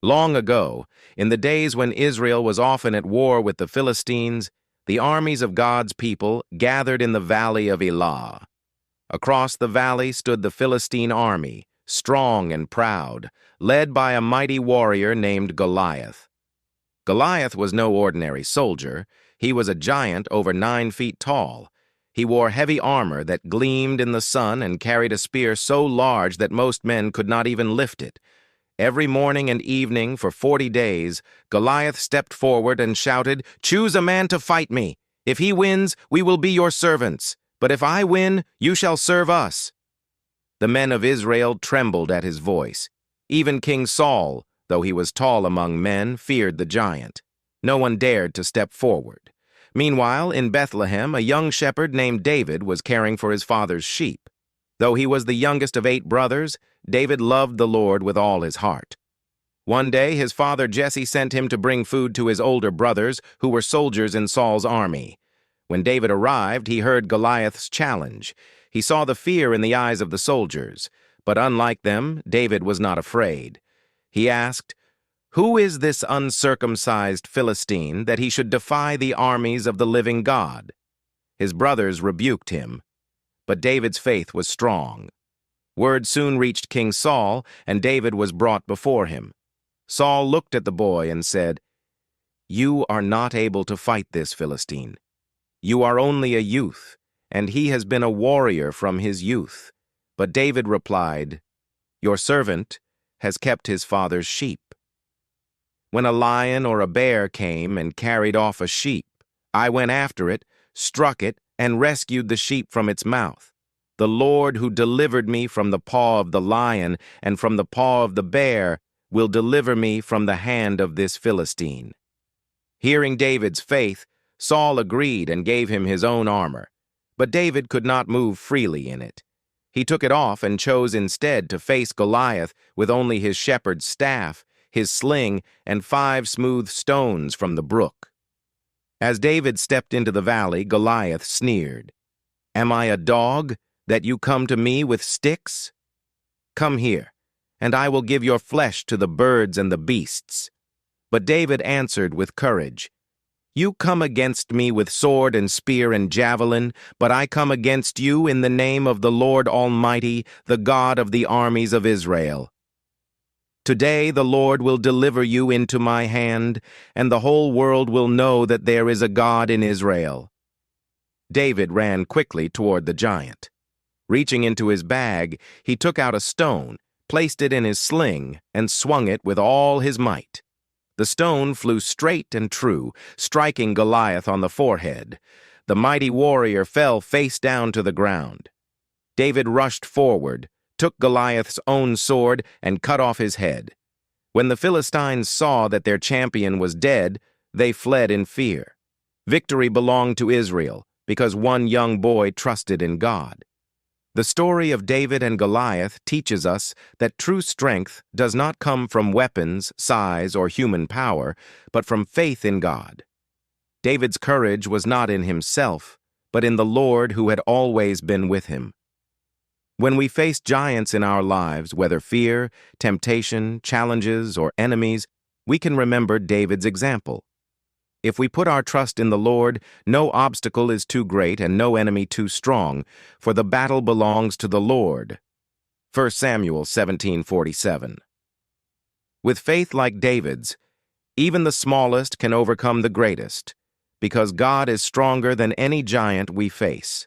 Long ago, in the days when Israel was often at war with the Philistines, the armies of God's people gathered in the Valley of Elah. Across the valley stood the Philistine army, strong and proud, led by a mighty warrior named Goliath. Goliath was no ordinary soldier. He was a giant over 9 feet tall. He wore heavy armor that gleamed in the sun and carried a spear so large that most men could not even lift it. Every morning and evening for 40 days, Goliath stepped forward and shouted, "Choose a man to fight me. If he wins, we will be your servants. But if I win, you shall serve us." The men of Israel trembled at his voice. Even King Saul, though he was tall among men, feared the giant. No one dared to step forward. Meanwhile, in Bethlehem, a young shepherd named David was caring for his father's sheep. Though he was the youngest of 8 brothers, David loved the Lord with all his heart. One day, his father Jesse sent him to bring food to his older brothers, who were soldiers in Saul's army. When David arrived, he heard Goliath's challenge. He saw the fear in the eyes of the soldiers, but unlike them, David was not afraid. He asked, "Who is this uncircumcised Philistine that he should defy the armies of the living God?" His brothers rebuked him, but David's faith was strong. Word soon reached King Saul, and David was brought before him. Saul looked at the boy and said, "You are not able to fight this Philistine. You are only a youth, and he has been a warrior from his youth." But David replied, "Your servant has kept his father's sheep. When a lion or a bear came and carried off a sheep, I went after it, struck it, and rescued the sheep from its mouth. The Lord who delivered me from the paw of the lion and from the paw of the bear will deliver me from the hand of this Philistine." Hearing David's faith, Saul agreed and gave him his own armor. But David could not move freely in it. He took it off and chose instead to face Goliath with only his shepherd's staff, his sling, and 5 smooth stones from the brook. As David stepped into the valley, Goliath sneered, "Am I a dog, that you come to me with sticks? Come here, and I will give your flesh to the birds and the beasts." But David answered with courage, "You come against me with sword and spear and javelin, but I come against you in the name of the Lord Almighty, the God of the armies of Israel. Today the Lord will deliver you into my hand, and the whole world will know that there is a God in Israel." David ran quickly toward the giant. Reaching into his bag, he took out a stone, placed it in his sling, and swung it with all his might. The stone flew straight and true, striking Goliath on the forehead. The mighty warrior fell face down to the ground. David rushed forward, took Goliath's own sword, and cut off his head. When the Philistines saw that their champion was dead, they fled in fear. Victory belonged to Israel, because one young boy trusted in God. The story of David and Goliath teaches us that true strength does not come from weapons, size, or human power, but from faith in God. David's courage was not in himself, but in the Lord who had always been with him. When we face giants in our lives, whether fear, temptation, challenges, or enemies, we can remember David's example. If we put our trust in the Lord, no obstacle is too great and no enemy too strong, for the battle belongs to the Lord. 1 Samuel 17:47. With faith like David's, even the smallest can overcome the greatest, because God is stronger than any giant we face.